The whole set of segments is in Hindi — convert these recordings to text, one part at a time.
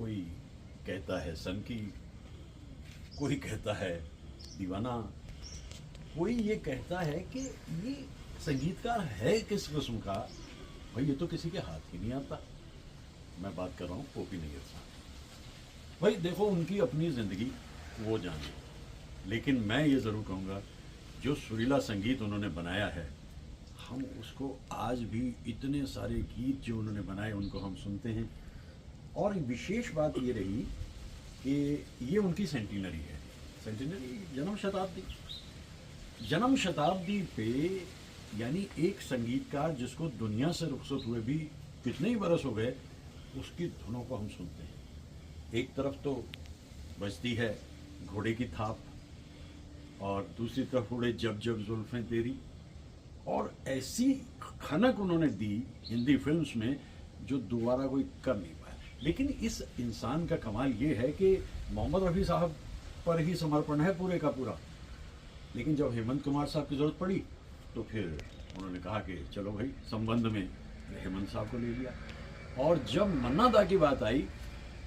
कोई कहता है सनकी, कोई कहता है दीवाना, कोई ये कहता है कि ये संगीतकार है किस किस्म का। भाई ये तो किसी के हाथ ही नहीं आता। मैं बात कर रहा हूँ ओपी नैयर साहब। भाई देखो उनकी अपनी ज़िंदगी वो जाने, लेकिन मैं ये ज़रूर कहूँगा जो सुरीला संगीत उन्होंने बनाया है, हम उसको आज भी इतने सारे गीत जो उन्होंने बनाए उनको हम सुनते हैं। और विशेष बात ये रही कि ये उनकी सेंटिनरी है, सेंटिनरी जन्म शताब्दी पे, यानी एक संगीतकार जिसको दुनिया से रुखसत हुए भी कितने ही बरस हो गए, उसकी धुनों को हम सुनते हैं। एक तरफ तो बजती है घोड़े की थाप और दूसरी तरफ उड़े जब जब जुल्फें तेरी, और ऐसी खनक उन्होंने दी हिंदी फिल्म्स में जो दोबारा कोई कर नहीं पाया। लेकिन इस इंसान का कमाल ये है कि मोहम्मद रफ़ी साहब पर ही समर्पण है पूरे का पूरा, लेकिन जब हेमंत कुमार साहब की ज़रूरत पड़ी तो फिर उन्होंने कहा कि चलो भाई संबंध में हेमंत साहब को ले लिया। और जब मन्ना दा की बात आई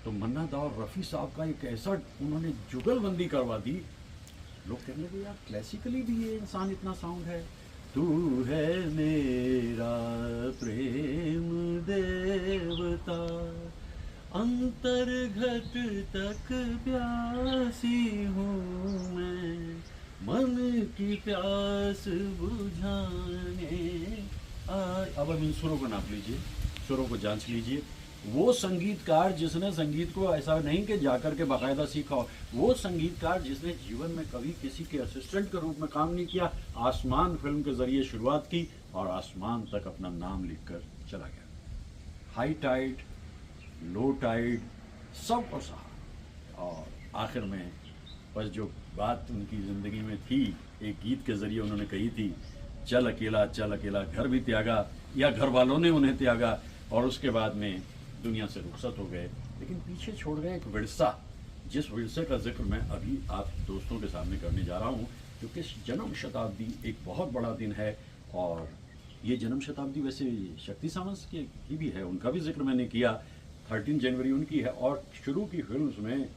तो मन्ना दा और रफ़ी साहब का एक ऐसा उन्होंने जुगलबंदी करवा दी, लोग कहने लगे यार क्लासिकली भी ये इंसान इतना साउंड है। तू है मेरा प्रेम देवता, अंतर्घट तक प्यासी हूँ मैं, मन की प्यास बुझाने अब इन सुरों को नाप लीजिए, सुरों को जांच लीजिए। वो संगीतकार जिसने संगीत को ऐसा नहीं कि जाकर के बाकायदा सीखा हो, वो संगीतकार जिसने जीवन में कभी किसी के असिस्टेंट के रूप में काम नहीं किया, आसमान फिल्म के जरिए शुरुआत की और आसमान तक अपना नाम लिखकर चला गया। हाई टाइड, लो टाइड, सब को सहा, और आखिर में बस जो बात उनकी ज़िंदगी में थी, एक गीत के ज़रिए उन्होंने कही थी, चल अकेला घर भी त्यागा, या घर वालों ने उन्हें त्यागा, और उसके बाद में दुनिया से रुखसत हो गए, लेकिन पीछे छोड़ गए एक विरसा, जिस विरसे का जिक्र मैं अभी आप दोस्तों के सामने करने जा रहा हूँ, क्योंकि जन्म शताब्दी एक बहुत बड़ा दिन है। और ये जन्म शताब्दी वैसे शक्ति सामंत की भी है, उनका भी जिक्र मैंने किया, 13 जनवरी उनकी है। और शुरू की फिल्म्स में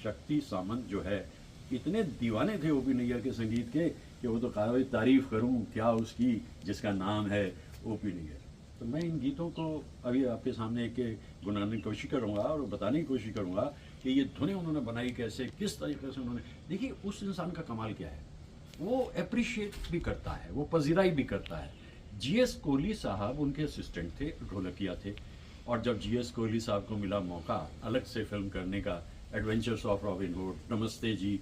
शक्ति सामंत जो है इतने दीवाने थे ओपी नैयर के संगीत के कि वो तो काबिल तारीफ करूं क्या उसकी जिसका नाम है ओपी नैयर। तो मैं इन गीतों को अभी आपके सामने एक गुनगुनाने की कोशिश करूंगा और बताने की कोशिश करूंगा कि ये धुनें उन्होंने बनाई कैसे, किस तरीके से उन्होंने। देखिए उस इंसान का कमाल क्या है, वो अप्रिशिएट भी करता है, वो पजीराई भी करता है। जीएस कोहली साहब उनके असिस्टेंट थे, ढोलकिया थे, और जब जीएस कोहली साहब को मिला मौका अलग से फिल्म करने का, एडवेंचर्स ऑफ रॉबिन हुड, नमस्ते जी,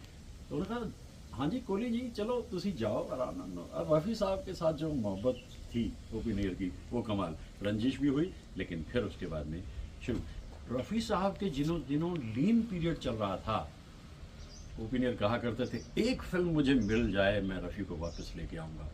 तो उन्होंने कहा हाँ जी कोहली जी चलो तुसी जाओ आराम नाल। और रफ़ी साहब के साथ जो मोहब्बत थी ओपी नैयर की वो कमाल, रंजिश भी हुई, लेकिन फिर उसके बाद में शुरू। रफ़ी साहब के जिनों दिनों लीन पीरियड चल रहा था, ओपी नैयर कहा करते थे एक फिल्म मुझे मिल जाए मैं रफ़ी को वापस लेके आऊँगा।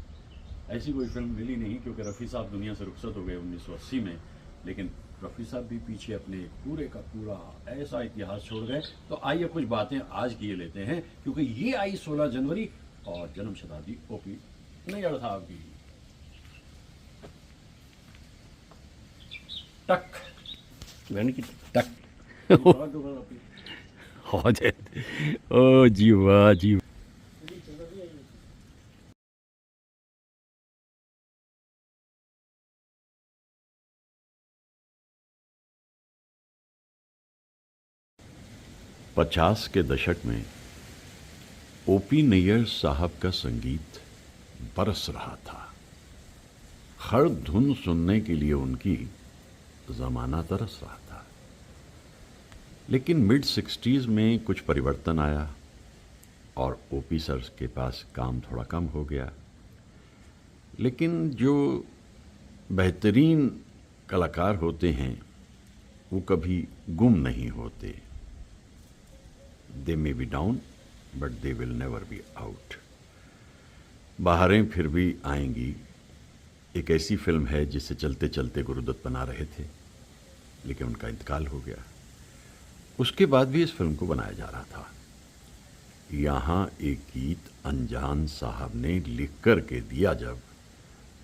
ऐसी कोई फिल्म मिली नहीं, क्योंकि रफ़ी साहब दुनिया से रुखसत हो गए 1980 में, लेकिन रफ़ी साहब भी पीछे अपने पूरे का पूरा ऐसा इतिहास छोड़ गए। तो आइए कुछ बातें आज की ये लेते हैं, क्योंकि ये आई 16 जनवरी और जन्म शताब्दी ओपी नैयर साहब की। टक की टक हो जाए। ओ जी वाह जी। पचास के दशक में ओपी नैयर साहब का संगीत बरस रहा था। हर धुन सुनने के लिए उनकी ज़माना तरस रहा था। लेकिन मिड 60s में कुछ परिवर्तन आया और ओपी सर के पास काम थोड़ा कम हो गया। लेकिन जो बेहतरीन कलाकार होते हैं वो कभी गुम नहीं होते। They may be down but they will never be out. बहारें फिर भी आएंगी एक ऐसी फिल्म है जिसे चलते चलते गुरुदत्त बना रहे थे, लेकिन उनका इंतकाल हो गया। उसके बाद भी इस फिल्म को बनाया जा रहा था। यहाँ एक गीत अनजान साहब ने लिख कर के दिया जब,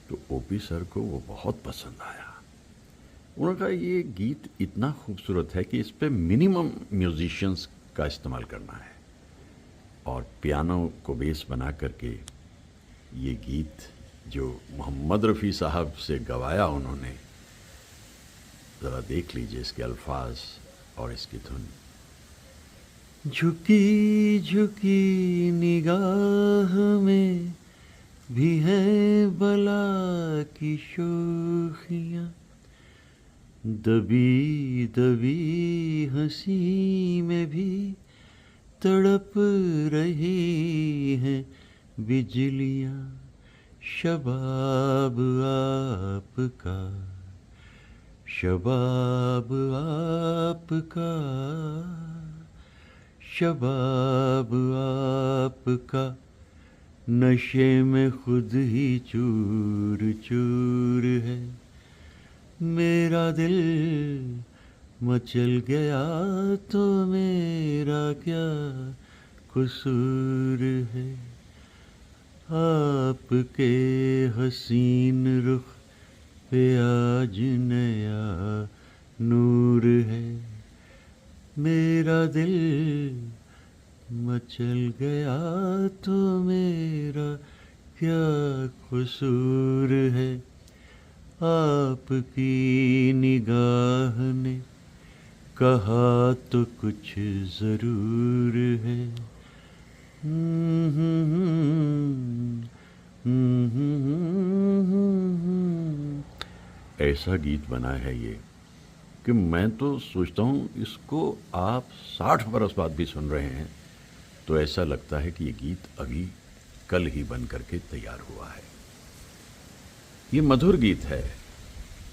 तो ओपी सर को वो बहुत पसंद आया। उन्होंने कहा ये गीत इतना खूबसूरत है कि इस पे मिनिमम म्यूजिशियंस का इस्तेमाल करना है, और पियानो को बेस बना करके ये गीत जो मोहम्मद रफ़ी साहब से गवाया उन्होंने, ज़रा देख लीजिए इसके अल्फाज और इसकी धुन। झुकी झुकी निगाह में भी है बला की शोखियाँ, दबी दबी हंसी में भी तड़प रही हैं बिजलियाँ। शबाब आपका, शबाब आपका, शबाब आपका, नशे में खुद ही चूर चूर है। मेरा दिल मचल गया तो मेरा क्या कसूर है। आपके हसीन रुख पे आज नया नूर है। मेरा दिल मचल गया तो मेरा क्या कसूर है। आपकी निगाह ने कहा तो कुछ ज़रूर है। ऐसा गीत बना है ये कि मैं तो सोचता हूँ इसको आप 60 बरस बाद भी सुन रहे हैं तो ऐसा लगता है कि ये गीत अभी कल ही बन करके तैयार हुआ है। ये मधुर गीत है,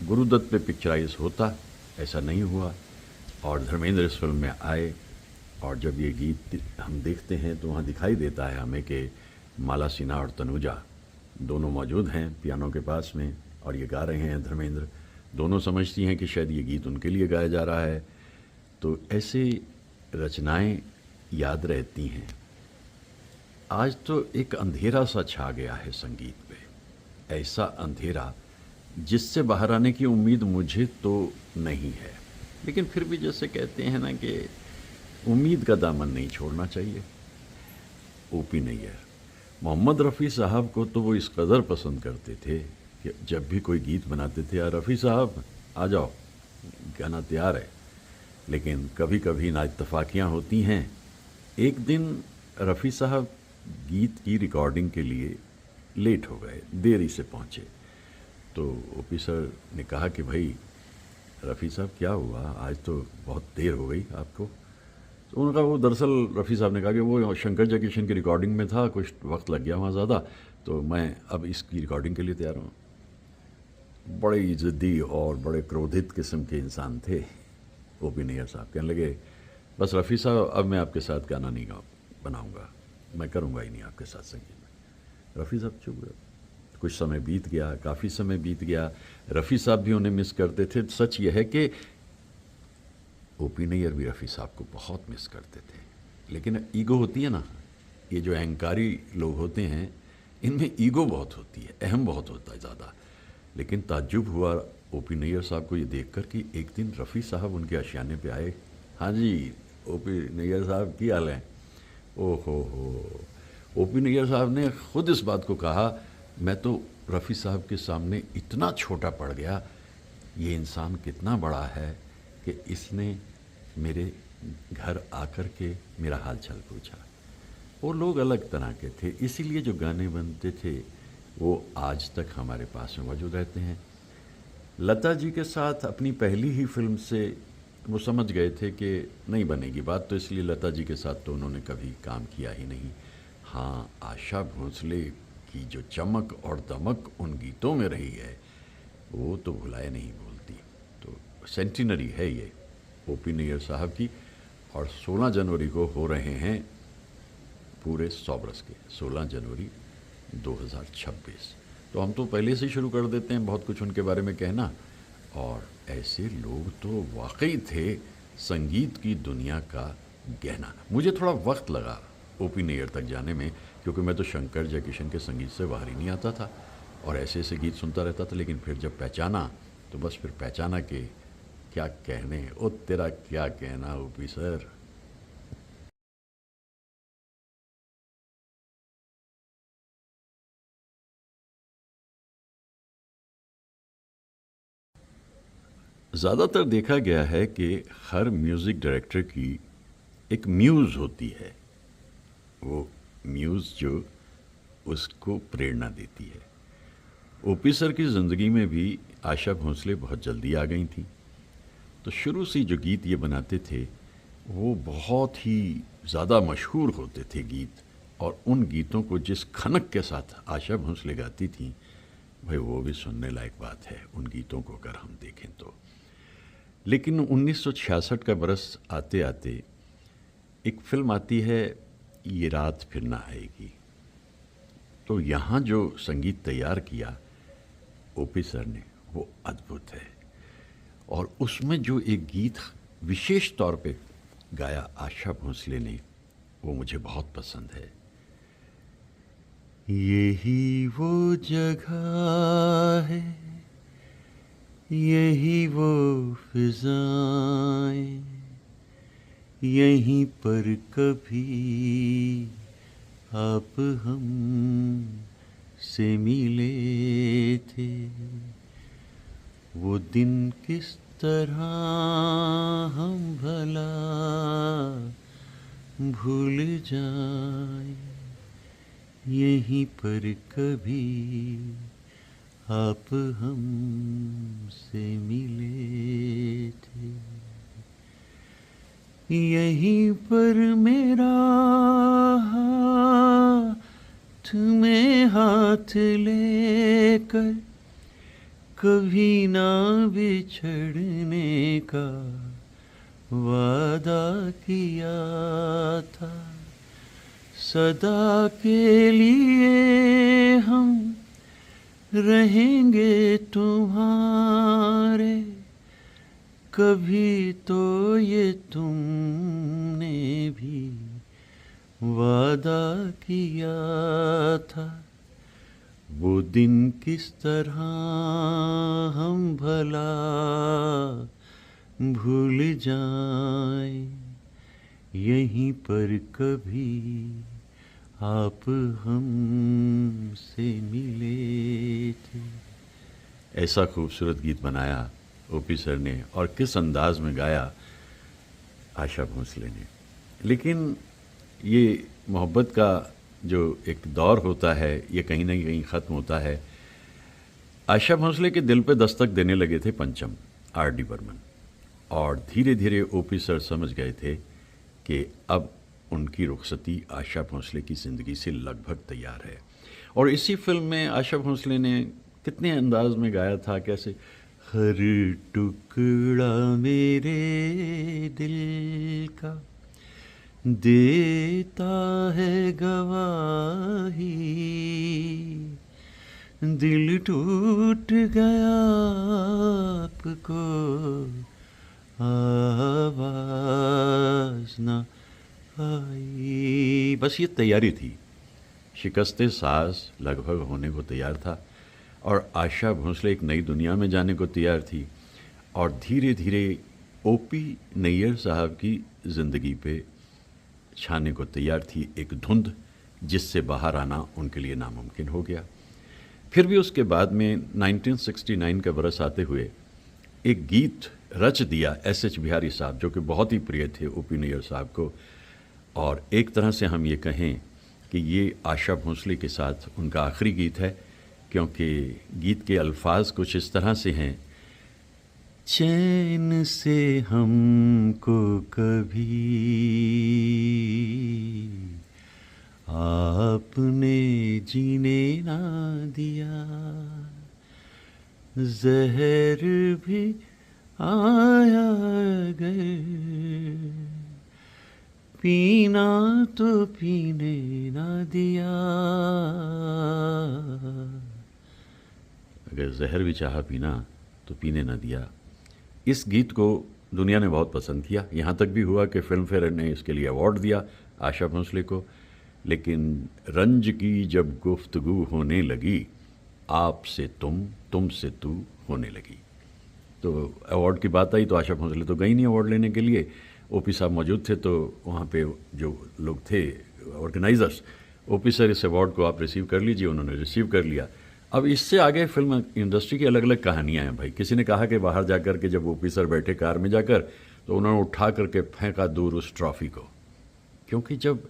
गुरुदत्त पे पिक्चराइज होता, ऐसा नहीं हुआ, और धर्मेंद्र इस फिल्म में आए, और जब ये गीत हम देखते हैं तो वहाँ दिखाई देता है हमें कि माला सिन्हा और तनुजा दोनों मौजूद हैं पियानो के पास में, और ये गा रहे हैं धर्मेंद्र। दोनों समझती हैं कि शायद ये गीत उनके लिए गाया जा रहा है। तो ऐसे रचनाएं याद रहती हैं। आज तो एक अंधेरा सा छा गया है संगीत पे, ऐसा अंधेरा जिससे बाहर आने की उम्मीद मुझे तो नहीं है, लेकिन फिर भी जैसे कहते हैं ना कि उम्मीद का दामन नहीं छोड़ना चाहिए। ओपी नैयर, मोहम्मद रफ़ी साहब को तो वो इस कदर पसंद करते थे कि जब भी कोई गीत बनाते थे, यार रफ़ी साहब आ जाओ, गाना तैयार है। लेकिन कभी कभी नाइत्तफाकियाँ होती हैं। एक दिन रफ़ी साहब गीत की रिकॉर्डिंग के लिए लेट हो गए, देरी से पहुँचे। तो ओपी सर ने कहा कि भाई रफ़ी साहब क्या हुआ, आज तो बहुत देर हो गई आपको। तो उन्होंने कहा वो दरअसल रफ़ी साहब ने कहा कि वो शंकर जयकिशन की रिकॉर्डिंग में था, कुछ वक्त लग गया वहाँ ज़्यादा, तो मैं अब इसकी रिकॉर्डिंग के लिए तैयार हूँ। बड़े ज़िद्दी और बड़े क्रोधित किस्म के इंसान थे ओपी नैयर साहब। कहने लगे बस रफ़ी साहब अब मैं आपके साथ गाना नहीं बनाऊँगा, मैं करूँगा ही नहीं आपके साथ संगीत में। रफ़ी साहब चुप गए। कुछ समय बीत गया, काफ़ी समय बीत गया, रफ़ी साहब भी उन्हें मिस करते थे। सच यह है कि ओपी नैयर भी रफ़ी साहब को बहुत मिस करते थे। लेकिन ईगो होती है ना, ये जो अहंकारी लोग होते हैं इनमें ईगो बहुत होती है, अहम बहुत होता है ज़्यादा। लेकिन ताज्जुब हुआ ओपी नैयर साहब को ये देखकर कि एक दिन रफ़ी साहब उनके आशियाने पे आए। हाँ जी ओपी नैयर साहब की हाल है। ओहो हो, ओपी नैयर साहब ने खुद इस बात को कहा, मैं तो रफ़ी साहब के सामने इतना छोटा पड़ गया, ये इंसान कितना बड़ा है कि इसने मेरे घर आकर के मेरा हाल चाल पूछा। वो लोग अलग तरह के थे, इसीलिए जो गाने बनते थे वो आज तक हमारे पास में मौजूद रहते हैं। लता जी के साथ अपनी पहली ही फिल्म से वो समझ गए थे कि नहीं बनेगी बात, तो इसलिए लता जी के साथ तो उन्होंने कभी काम किया ही नहीं। हाँ, आशा भोसले की जो चमक और दमक उन गीतों में रही है वो तो भुलाए नहीं भूलती। तो सेंटिनरी है ये ओपी नैयर साहब की, और 16 जनवरी को हो रहे हैं पूरे 100 बरस के, 16 जनवरी 2026। तो हम तो पहले से ही शुरू कर देते हैं बहुत कुछ उनके बारे में कहना। और ऐसे लोग तो वाकई थे संगीत की दुनिया का गहना। मुझे थोड़ा वक्त लगा ओपी नैयर तक जाने में, क्योंकि मैं तो शंकर जयकिशन के संगीत से बाहर ही नहीं आता था और ऐसे ऐसे गीत सुनता रहता था। लेकिन फिर जब पहचाना तो बस फिर पहचाना कि क्या कहने, ओ तेरा क्या कहना ओपी सर। ज़्यादातर देखा गया है कि हर म्यूज़िक डायरेक्टर की एक म्यूज़ होती है, वो म्यूज़ जो उसको प्रेरणा देती है। ओपी सर की ज़िंदगी में भी आशा भोंसले बहुत जल्दी आ गई थी, तो शुरू से जो गीत ये बनाते थे वो बहुत ही ज़्यादा मशहूर होते थे गीत, और उन गीतों को जिस खनक के साथ आशा भोंसले गाती थी, भाई वो भी सुनने लायक बात है उन गीतों को अगर हम देखें तो। लेकिन 1966 का बरस आते आते एक फिल्म आती है, ये रात फिर ना आएगी। तो यहाँ जो संगीत तैयार किया ओपी सर ने वो अद्भुत है, और उसमें जो एक गीत विशेष तौर पे गाया आशा भोंसले ने वो मुझे बहुत पसंद है। यही वो जगह है, यही वो फिजाएं, यहीं पर कभी आप हम से मिले थे, वो दिन किस तरह हम भला भूल जाए, यहीं पर कभी आप हम से मिले थे, यहीं पर मेरा हाथ में हाथ लेकर कभी ना बिछड़ने का वादा किया था, सदा के लिए हम रहेंगे तुम्हारे, कभी तो ये तुमने भी वादा किया था, वो दिन किस तरह हम भला भूल जाएं, यहीं पर कभी आप हम से मिले थे। ऐसा खूबसूरत गीत बनाया ओपी सर ने, और किस अंदाज में गाया आशा भोंसले ने। लेकिन ये मोहब्बत का जो एक दौर होता है ये कहीं ना कहीं ख़त्म होता है। आशा भोंसले के दिल पे दस्तक देने लगे थे पंचम आर.डी. बर्मन, और धीरे धीरे ओपी सर समझ गए थे कि अब उनकी रुखसती आशा भोंसले की ज़िंदगी से लगभग तैयार है। और इसी फिल्म में आशा भोंसले ने कितने अंदाज में गाया था, कैसे हर टुकड़ा मेरे दिल का देता है गवाही, दिल टूट गया आपको आवाज ना आई। बस ये तैयारी थी, शिकस्ते साज लगभग होने को तैयार था, और आशा भोंसले एक नई दुनिया में जाने को तैयार थी, और धीरे धीरे ओपी नैयर साहब की ज़िंदगी पे छाने को तैयार थी एक धुंध, जिससे बाहर आना उनके लिए नामुमकिन हो गया। फिर भी उसके बाद में 1969 का बरस आते हुए एक गीत रच दिया एस.एच. बिहारी साहब, जो कि बहुत ही प्रिय थे ओपी नैयर साहब को, और एक तरह से हम ये कहें कि ये आशा भोंसले के साथ उनका आखिरी गीत है, क्योंकि गीत के अल्फाज कुछ इस तरह से हैं, चैन से हमको कभी आपने जीने ना दिया, जहर भी आया गए, पीना तो पीने ना दिया, अगर जहर भी चाहा पीना तो पीने ना दिया। इस गीत को दुनिया ने बहुत पसंद किया, यहाँ तक भी हुआ कि फिल्म फेयर ने इसके लिए अवार्ड दिया आशा भोंसले को। लेकिन रंज की जब गुफ्तगू होने लगी, आपसे तुम, तुमसे तू होने लगी, तो अवार्ड की बात आई तो आशा भोसले तो गई नहीं अवार्ड लेने के लिए, ओपी साहब मौजूद थे, तो वहाँ पे जो लोग थे ऑर्गेनाइजर्स, ओपी सर इस अवार्ड को आप रिसीव कर लीजिए, उन्होंने रिसीव कर लिया। अब इससे आगे फिल्म इंडस्ट्री की अलग अलग कहानियाँ हैं भाई। किसी ने कहा कि बाहर जाकर के जब ओपी सर बैठे कार में जाकर तो उन्होंने उठा करके फेंका दूर उस ट्रॉफी को, क्योंकि जब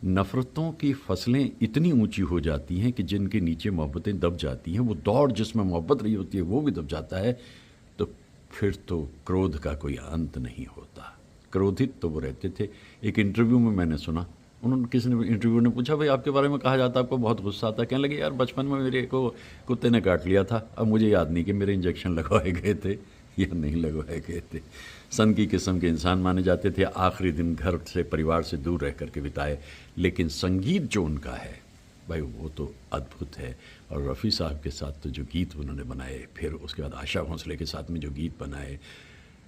नफ़रतों की फसलें इतनी ऊंची हो जाती हैं कि जिनके नीचे मोहब्बतें दब जाती हैं, वो दौड़ जिसमें मोहब्बत रही होती है वो भी दब जाता है, तो फिर तो क्रोध का कोई अंत नहीं होता। क्रोधित तो वो रहते थे। एक इंटरव्यू में मैंने सुना, उन्होंने किसी ने इंटरव्यू ने पूछा, भाई आपके बारे में कहा जाता है आपको बहुत गुस्सा आता है। कहने लगे, यार बचपन में मेरे को कुत्ते ने काट लिया था, अब मुझे याद नहीं कि मेरे इंजेक्शन लगवाए गए थे या नहीं लगवाए गए थे। सन की किस्म के इंसान माने जाते थे, आखिरी दिन घर से परिवार से दूर रह करके बिताए, लेकिन संगीत जो उनका है भाई वो तो अद्भुत है। और रफ़ी साहब के साथ तो जो गीत उन्होंने बनाए, फिर उसके बाद आशा भोसले के साथ में जो गीत बनाए,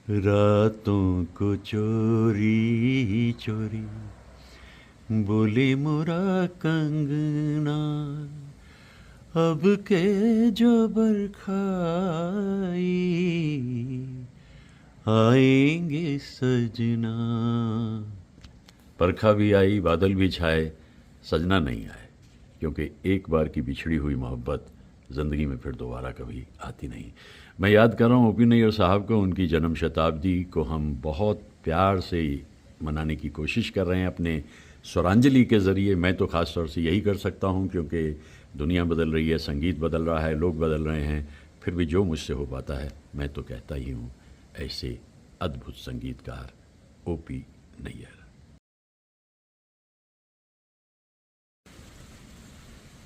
रातों को चोरी चोरी बोले मोरा कंगना, अब के जो बरखाई आएंगे सजना। बरखा भी आई, बादल भी छाए, सजना नहीं आए, क्योंकि एक बार की बिछड़ी हुई मोहब्बत ज़िंदगी में फिर दोबारा कभी आती नहीं। मैं याद कर रहा हूँ ओपी नैयर साहब को, उनकी जन्म शताब्दी को हम बहुत प्यार से मनाने की कोशिश कर रहे हैं अपने स्वरांजलि के ज़रिए। मैं तो ख़ास तौर से यही कर सकता हूँ, क्योंकि दुनिया बदल रही है, संगीत बदल रहा है, लोग बदल रहे हैं, फिर भी जो मुझसे हो पाता है मैं तो कहता ही हूँ, ऐसे अद्भुत संगीतकार ओपी नैयर।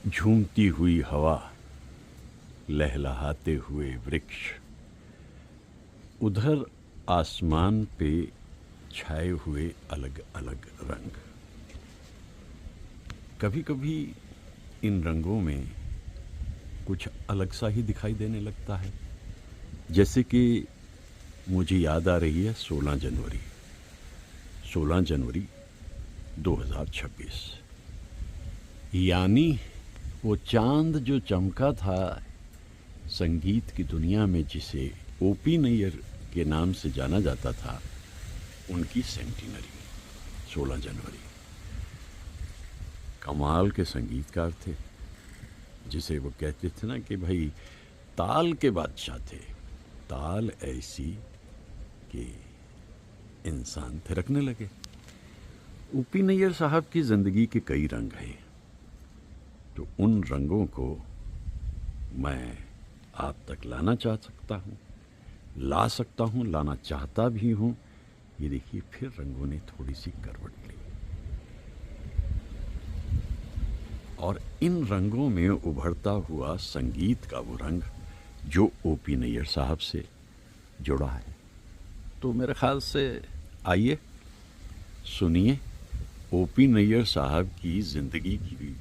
झूमती हुई हवा, लहलहाते हुए वृक्ष, उधर आसमान पे छाए हुए अलग अलग रंग। कभी कभी इन रंगों में कुछ अलग सा ही दिखाई देने लगता है, जैसे कि मुझे याद आ रही है 16 जनवरी 2026, यानी वो चांद जो चमका था संगीत की दुनिया में, जिसे ओपी नैयर के नाम से जाना जाता था, उनकी सेंटिनरी 16 जनवरी। कमाल के संगीतकार थे, जिसे वो कहते थे ना कि भाई ताल के बादशाह थे, ताल ऐसी कि इंसान थिरकने लगे। ओपी नैयर साहब की ज़िंदगी के कई रंग हैं, तो उन रंगों को मैं आप तक लाना चाह सकता हूँ, ला सकता हूँ, लाना चाहता भी हूँ। ये देखिए, फिर रंगों ने थोड़ी सी करवट ली, और इन रंगों में उभरता हुआ संगीत का वो रंग जो ओपी नैयर साहब से जुड़ा है। तो मेरे ख्याल से आइए सुनिए ओपी नैयर साहब की ज़िंदगी की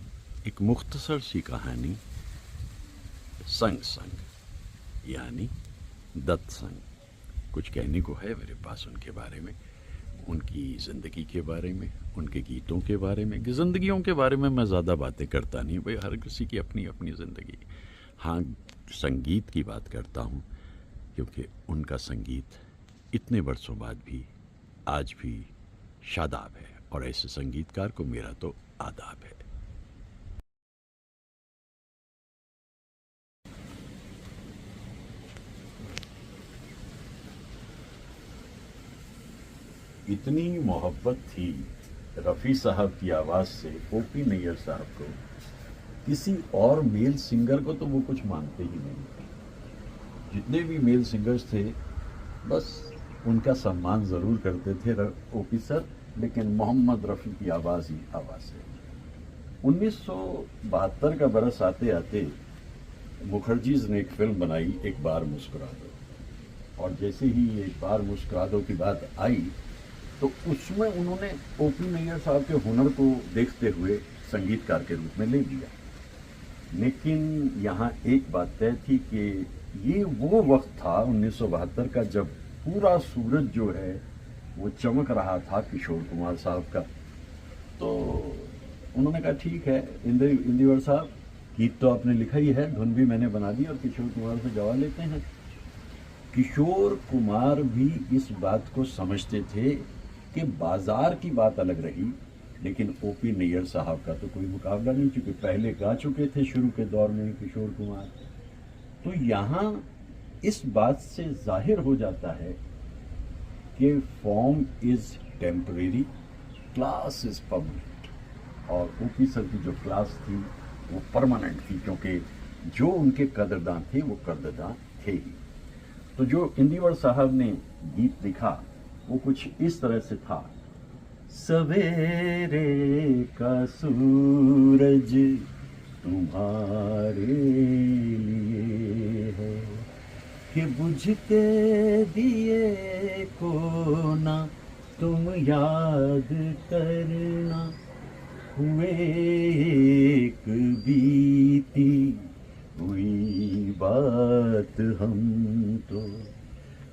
एक मुख्तसर सी कहानी, संग संग, यानी दत्त संग। कुछ कहने को है मेरे पास उनके बारे में, उनकी ज़िंदगी के बारे में, उनके गीतों के बारे में। ज़िंदगियों के बारे में मैं ज़्यादा बातें करता नहीं भाई, हर किसी की अपनी अपनी ज़िंदगी। हाँ, संगीत की बात करता हूँ, क्योंकि उनका संगीत इतने वर्षों बाद भी आज भी शादाब है, और ऐसे संगीतकार को मेरा तो आदाब है। इतनी मोहब्बत थी रफ़ी साहब की आवाज़ से ओपी नैयर साहब को, किसी और मेल सिंगर को तो वो कुछ मानते ही नहीं थे। जितने भी मेल सिंगर्स थे बस उनका सम्मान ज़रूर करते थे ओपी सर, लेकिन मोहम्मद रफ़ी की आवाज़ ही आवाज़ है। 1972 का बरस आते आते मुखर्जी ने एक फिल्म बनाई, एक बार मुस्कुरा दो, और जैसे ही एक बार मुस्कुरा दो की बात आई तो उसमें उन्होंने ओपी नैयर साहब के हुनर को देखते हुए संगीतकार के रूप में ले लिया। लेकिन यहाँ एक बात तय थी कि ये वो वक्त था 1972 का, जब पूरा सूरज जो है वो चमक रहा था किशोर कुमार साहब का। तो उन्होंने कहा ठीक है इंदिवर साहब, गीत तो आपने लिखा ही है, धुन भी मैंने बना दी, और किशोर कुमार से गवा लेते हैं। किशोर कुमार भी इस बात को समझते थे कि बाजार की बात अलग रही, लेकिन ओपी नैयर साहब का तो कोई मुकाबला नहीं, चूंकि पहले गा चुके थे शुरू के दौर में किशोर कुमार। तो यहाँ इस बात से जाहिर हो जाता है कि form is temporary, class is permanent, और ओपी सर की जो क्लास थी वो परमानेंट थी, क्योंकि जो उनके कदरदान थे वो कदरदान थे ही। तो जो इंदिवर साहब ने गीत लिखा वो कुछ इस तरह से था। सवेरे का सूरज तुम्हारे लिए है कि बुझते दिए को ना तुम याद करना, हुए एक बीती हुई बात हम तो,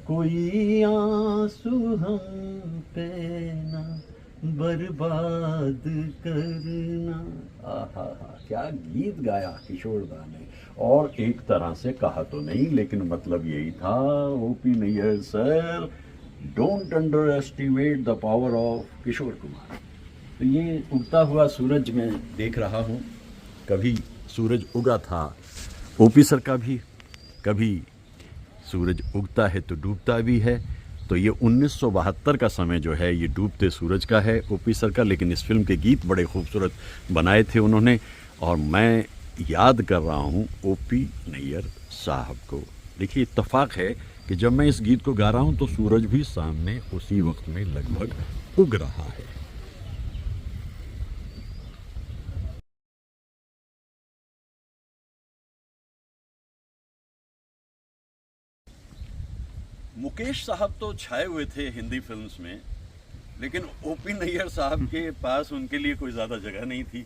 कोई आंसू हम पे ना बर्बाद करना। आहा, क्या गीत गाया किशोर दा ने। और एक तरह से कहा तो नहीं, लेकिन मतलब यही था, OP Nayyar sir, don't underestimate the power of Kishore Kumar. तो ये उगता हुआ सूरज मैं देख रहा हूँ, कभी सूरज उगा था ओपी सर का भी, कभी सूरज उगता है तो डूबता भी है। तो ये 1972 का समय जो है ये डूबते सूरज का है ओपी सर का, लेकिन इस फिल्म के गीत बड़े खूबसूरत बनाए थे उन्होंने, और मैं याद कर रहा हूँ ओपी नैयर साहब को। देखिए इत्तेफाक है कि जब मैं इस गीत को गा रहा हूँ तो सूरज भी सामने उसी वक्त में लगभग उग रहा है। मुकेश साहब तो छाए हुए थे हिंदी फिल्म्स में, लेकिन ओपी नैयर साहब के पास उनके लिए कोई ज़्यादा जगह नहीं थी।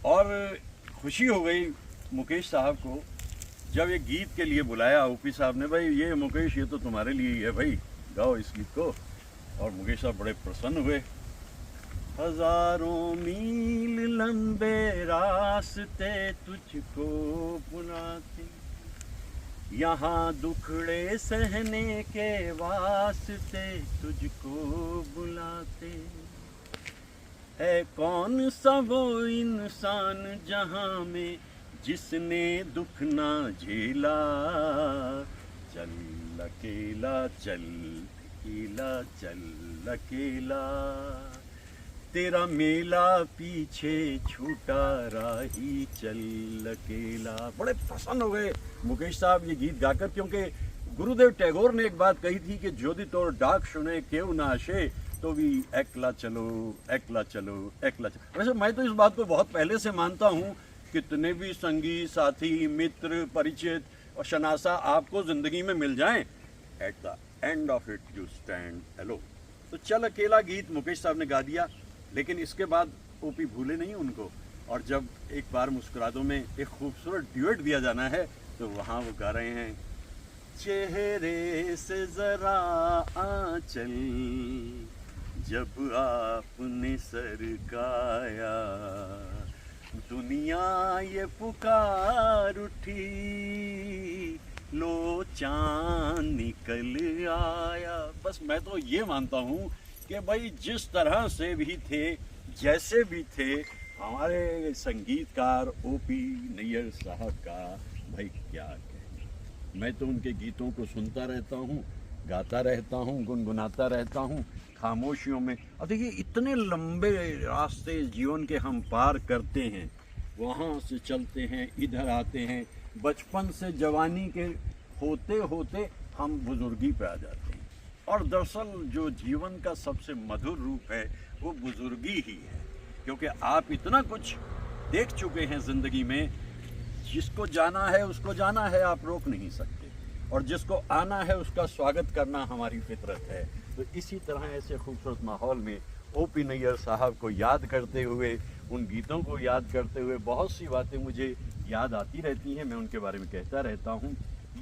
और खुशी हो गई मुकेश साहब को जब ये गीत के लिए बुलाया ओपी साहब ने, भाई ये मुकेश ये तो तुम्हारे लिए ही है भाई, गाओ इस गीत को। और मुकेश साहब बड़े प्रसन्न हुए। हजारों मील लंबे रास्ते तुझको बुलाते, यहाँ दुखड़े सहने के वास्ते तुझको बुलाते, है कौन सा वो इंसान जहाँ में जिसने दुख ना झेला, चल अकेला चल अकेला चल अकेला, तेरा मेला पीछे छूटा राही चल अकेला। बड़े प्रसन्न हो गए मुकेश साहब ये गीत गाकर, क्योंकि गुरुदेव टैगोर ने एक बात कही थी कि जोदी तोर डाक सुने केव ना आशे, तो भी एकला चलो एकला चलो एकला चलो। वैसे मैं तो इस बात को बहुत पहले से मानता हूँ, कितने भी संगी साथी मित्र परिचित और शनासा आपको जिंदगी में मिल जाएं, at the end of it you stand alone. तो चल अकेला गीत मुकेश साहब ने गा दिया, लेकिन इसके बाद ओपी भूले नहीं उनको, और जब एक बार मुस्कुरा दो में एक खूबसूरत ड्यूएट दिया जाना है तो वहाँ वो गा रहे हैं, चेहरे से जरा आंचल जब आपने सरकाया, दुनिया ये पुकार उठी, लो चांद निकल आया। बस मैं तो ये मानता हूँ कि भाई जिस तरह से भी थे, जैसे भी थे, हमारे संगीतकार ओपी नैयर साहब का भाई क्या कहना। मैं तो उनके गीतों को सुनता रहता हूँ, गाता रहता हूँ, गुनगुनाता रहता हूँ खामोशियों में। अब देखिए इतने लंबे रास्ते जीवन के हम पार करते हैं, वहाँ से चलते हैं इधर आते हैं, बचपन से जवानी के होते होते हम बुजुर्गी पे आ जाते हैं। और दरअसल जो जीवन का सबसे मधुर रूप है वो बुजुर्गी ही है, क्योंकि आप इतना कुछ देख चुके हैं ज़िंदगी में, जिसको जाना है उसको जाना है, आप रोक नहीं सकते, और जिसको आना है उसका स्वागत करना हमारी फितरत है। तो इसी तरह ऐसे खूबसूरत माहौल में ओपी नैयर साहब को याद करते हुए, उन गीतों को याद करते हुए बहुत सी बातें मुझे याद आती रहती हैं, मैं उनके बारे में कहता रहता हूँ।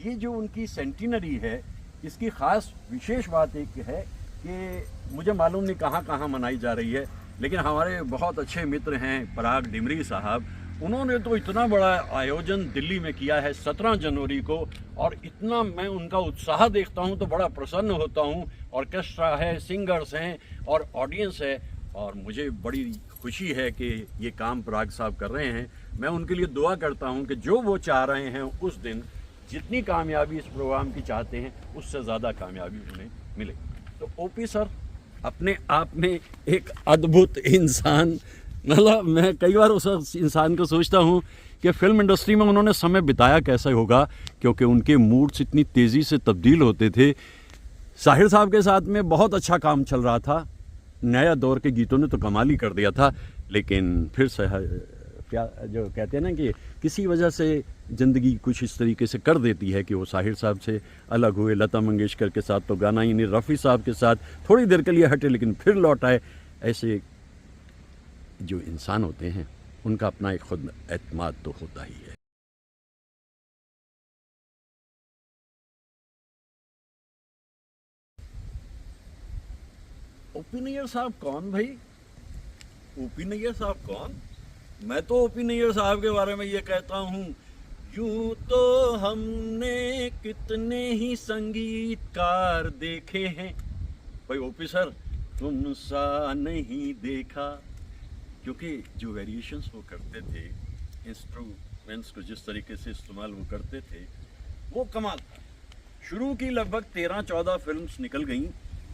ये जो उनकी सेंटिनरी है, इसकी ख़ास विशेष बात एक है कि मुझे मालूम नहीं कहाँ कहाँ मनाई जा रही है, लेकिन हमारे बहुत अच्छे मित्र हैं पराग डिमरी साहब, उन्होंने तो इतना बड़ा आयोजन दिल्ली में किया है 17 जनवरी को, और इतना मैं उनका उत्साह देखता हूं तो बड़ा प्रसन्न होता हूं। ऑर्केस्ट्रा है, सिंगर्स हैं और ऑडियंस है, और मुझे बड़ी खुशी है कि ये काम पराग साहब कर रहे हैं। मैं उनके लिए दुआ करता हूं कि जो वो चाह रहे हैं उस दिन जितनी कामयाबी इस प्रोग्राम की चाहते हैं उससे ज़्यादा कामयाबी उन्हें मिले। तो ओपी सर अपने आप में एक अद्भुत इंसान, मतलब मैं कई बार उस इंसान को सोचता हूँ कि फिल्म इंडस्ट्री में उन्होंने समय बिताया कैसा होगा, क्योंकि उनके मूड्स इतनी तेज़ी से तब्दील होते थे। साहिर साहब के साथ में बहुत अच्छा काम चल रहा था, नया दौर के गीतों ने तो कमाल ही कर दिया था, लेकिन फिर जो कहते हैं ना कि किसी वजह से ज़िंदगी कुछ इस तरीके से कर देती है कि वो साहिर साहब से अलग हुए। लता मंगेशकर के साथ तो गाना ही नहीं, रफ़ी साहब के साथ थोड़ी देर के लिए हटे लेकिन फिर लौट आए। ऐसे जो इंसान होते हैं उनका अपना एक खुद एतमाद तो होता ही है। ओपी नैयर साहब कौन भाई? ओपी नैयर साहब कौन? मैं तो ओपी नैयर साहब के बारे में ये कहता हूँ, यूं तो हमने कितने ही संगीतकार देखे हैं, भाई ओपी सर तुम सा नहीं देखा। क्योंकि जो वेरिएशंस वो करते थे, इंस्ट्रूमेंट्स को जिस तरीके से इस्तेमाल वो करते थे, वो कमाल था। शुरू की लगभग 13-14 फिल्म्स निकल गईं,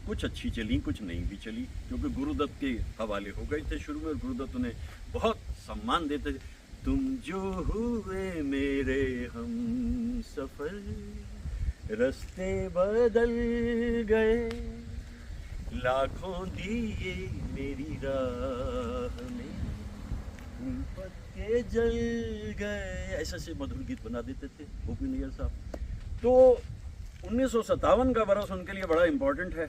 कुछ अच्छी चली कुछ नहीं भी चली, क्योंकि गुरुदत्त के हवाले हो गए थे शुरू में। गुरुदत्त उन्हें बहुत सम्मान देते थे। तुम जो हुए मेरे हम सफर, रास्ते बदल गए, लाखों दिए मेरी राह में, पत्ते जल गए, ऐसे से मधुर गीत बना देते थे ओपी नैयर साहब। तो 1957 का बरस उनके लिए बड़ा इम्पोर्टेंट है,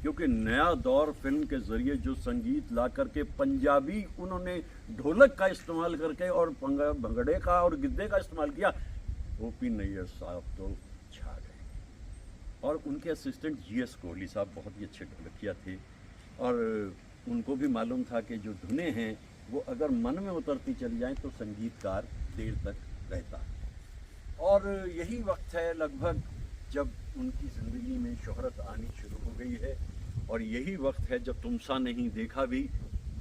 क्योंकि नया दौर फिल्म के ज़रिए जो संगीत ला करके पंजाबी उन्होंने ढोलक का इस्तेमाल करके और भंगड़े का और गिद्दे का इस्तेमाल किया, ओपी नैयर साहब तो छा गए। और उनके असिस्टेंट जीएस कोहली साहब बहुत ही अच्छे ढोलकिया थे, और उनको भी मालूम था कि जो धुनें हैं वो अगर मन में उतरती चली जाएं तो संगीतकार देर तक रहता। और यही वक्त है लगभग जब उनकी ज़िंदगी में शोहरत आनी शुरू हो गई है, और यही वक्त है जब तुमसा नहीं देखा भी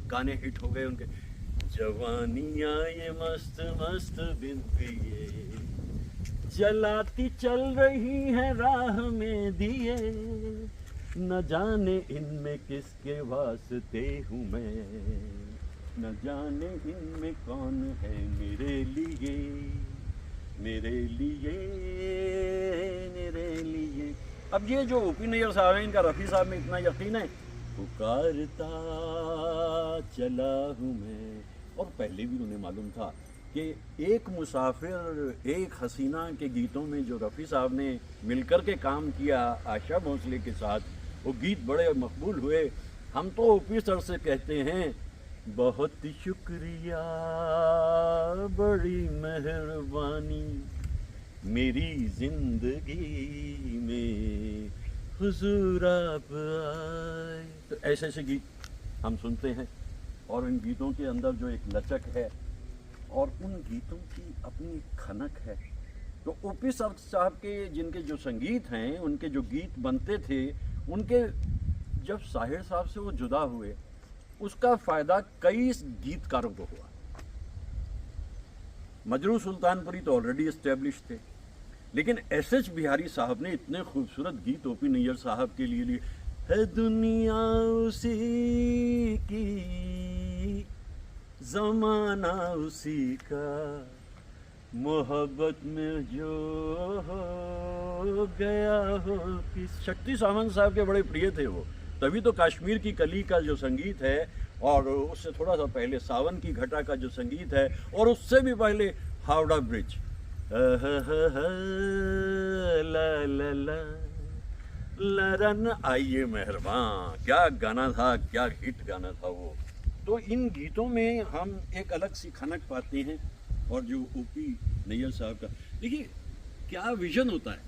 गाने हिट हो गए उनके। जवानियाँ ये मस्त मस्त बिन पिए, जलाती चल रही है राह में दिए, न जाने इनमें किसके वास्ते हूँ मैं, न जाने इनमें कौन है मेरे लिए, मेरे लिए, मेरे लिए। अब ये जो ओपी नैयर साहब हैं, इनका रफ़ी साहब में इतना यकीन है, पुकारता चला हूँ मैं। और पहले भी उन्हें मालूम था कि एक मुसाफिर एक हसीना के गीतों में जो रफ़ी साहब ने मिलकर के काम किया आशा भोसले के साथ, वो गीत बड़े मकबूल हुए। हम तो ओपी सर से कहते हैं बहुत शुक्रिया, बड़ी मेहरबानी, मेरी जिंदगी में हुजूर आप आए। तो ऐसे ऐसे गीत हम सुनते हैं, और इन गीतों के अंदर जो एक लचक है और उन गीतों की अपनी खनक है। तो ओपी सर साहब के जिनके जो संगीत हैं, उनके जो गीत बनते थे, उनके जब साहिर साहब से वो जुदा हुए, उसका फ़ायदा कई गीतकारों को हुआ। मजरू सुल्तानपुरी तो ऑलरेडी एस्टेब्लिश थे, लेकिन एस.एच. बिहारी साहब ने इतने खूबसूरत गीत ओपी नैयर साहब के लिए लिए। है दुनिया उसी की, ज़माना उसी का, मोहब्बत में जो हो गया हो किस। शक्ति सावंत साहब के बड़े प्रिय थे वो, तभी तो कश्मीर की कली का जो संगीत है, और उससे थोड़ा सा पहले सावन की घटा का जो संगीत है, और उससे भी पहले हावड़ा ब्रिज, ला ला ला लरन आइए मेहरबान, क्या गाना था, क्या हिट गाना था वो। तो इन गीतों में हम एक अलग सी खनक पाते हैं। और जो ओपी नैयर साहब का देखिए क्या विजन होता है,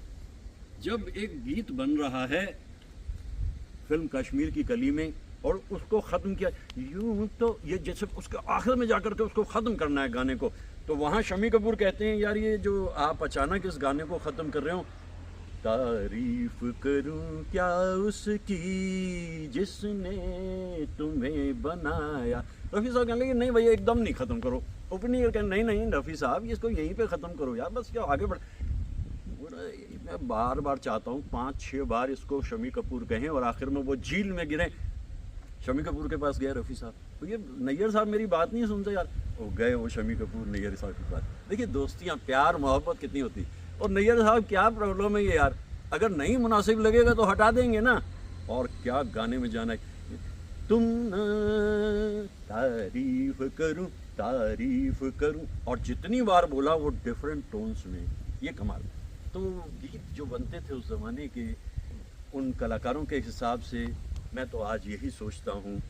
जब एक गीत बन रहा है फिल्म कश्मीर की कली में, और उसको ख़त्म किया यूं, तो ये जैसे उसके आखिर में जाकर के उसको ख़त्म करना है गाने को, तो वहाँ शम्मी कपूर कहते हैं यार ये जो आप अचानक इस गाने को ख़त्म कर रहे हो, तारीफ करूं क्या उसकी जिसने तुम्हें बनाया। रफ़ी साहब कहने लगे नहीं भैया एकदम नहीं ख़त्म करो। ओपनिंग कहने नहीं नहीं रफ़ी साहब इसको यहीं पे ख़त्म करो यार, बस क्या आगे बढ़। मैं बार बार चाहता हूँ 5-6 बार इसको शम्मी कपूर कहें और आखिर में वो झील में गिरे। शम्मी कपूर के पास गया रफ़ी साहब, तो ये नैयर साहब मेरी बात नहीं सुनते यार, वो गए वो शम्मी कपूर नैयर साहब के पास। देखिए दोस्तियाँ प्यार मोहब्बत कितनी होती। और नैयर साहब क्या प्रॉब्लम है ये यार, अगर नहीं मुनासिब लगेगा तो हटा देंगे ना। और क्या गाने में जाना है, तुम न तारीफ करूं, और जितनी बार बोला वो डिफरेंट टोन्स में, ये कमाल। तो गीत जो बनते थे उस ज़माने के उन कलाकारों के हिसाब से, मैं तो आज यही सोचता हूँ।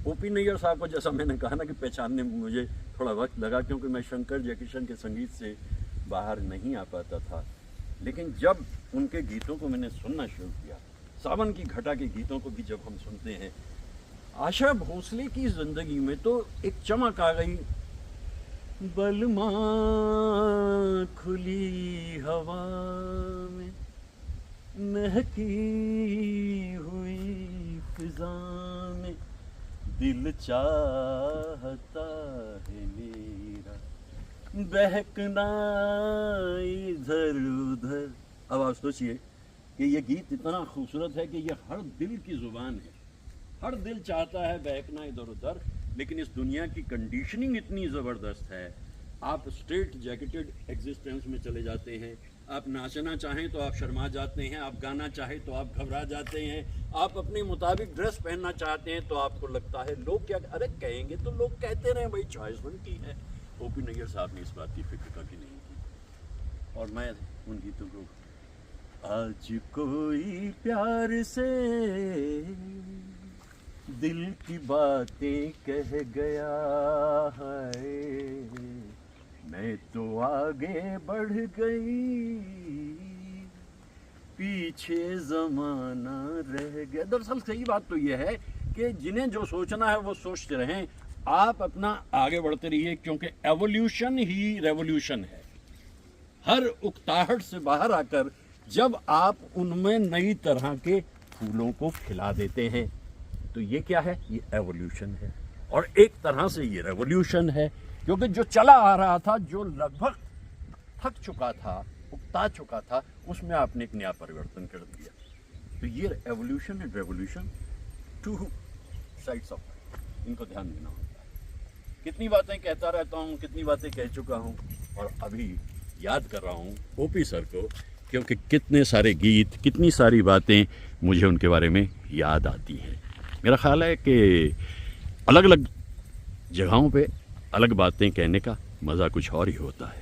ओपी नैयर साहब को जैसा मैंने कहा ना कि पहचानने में मुझे थोड़ा वक्त लगा, क्योंकि मैं शंकर जयकिशन के संगीत से बाहर नहीं आ पाता था। लेकिन जब उनके गीतों को मैंने सुनना शुरू किया, सावन की घटा के गीतों को भी जब हम सुनते हैं, आशा भोसले की ज़िंदगी में तो एक चमक आ गई। बलमा खुली हवा में महकी हुई फिजा में दिल चाहता है मेरा बहकना इधर उधर। अब आप सोचिए कि ये गीत इतना खूबसूरत है कि ये हर दिल की ज़ुबान है, हर दिल चाहता है बहकना इधर उधर। लेकिन इस दुनिया की कंडीशनिंग इतनी ज़बरदस्त है, आप स्ट्रेट जैकेटेड एग्जिस्टेंस में चले जाते हैं। आप नाचना चाहें तो आप शर्मा जाते हैं, आप गाना चाहें तो आप घबरा जाते हैं, आप अपने मुताबिक ड्रेस पहनना चाहते हैं तो आपको लगता है लोग क्या अरे कहेंगे, तो लोग कहते रहे भाई, चॉइस उनकी है। ओपी नैयर साहब ने इस बात की फिक्र कभी नहीं की। और मैं उन गीतों को, आज कोई प्यार से दिल की बातें कह गया है, मैं तो आगे बढ़ गई, पीछे ज़माना रह गया। दरअसल सही बात तो यह है कि जिन्हें जो सोचना है वो सोचते रहें, आप अपना आगे बढ़ते रहिए, क्योंकि एवोल्यूशन ही रेवोल्यूशन है। हर उकताहट से बाहर आकर जब आप उनमें नई तरह के फूलों को खिला देते हैं, तो ये क्या है, ये एवोल्यूशन है। और एक तरह से ये रेवोल्यूशन है, क्योंकि जो चला आ रहा था, जो लगभग थक चुका था, उकता चुका था, उसमें आपने एक नया परिवर्तन कर दिया। तो ये evolution and revolution, two sides of life, इनको ध्यान देना होता है। कितनी बातें कहता रहता हूँ, कितनी बातें कह चुका हूँ, और अभी याद कर रहा हूँ ओपी सर को, क्योंकि कितने सारे गीत, कितनी सारी बातें मुझे उनके बारे में याद आती हैं। मेरा ख़्याल है कि अलग अलग जगहों पे अलग बातें कहने का मज़ा कुछ और ही होता है।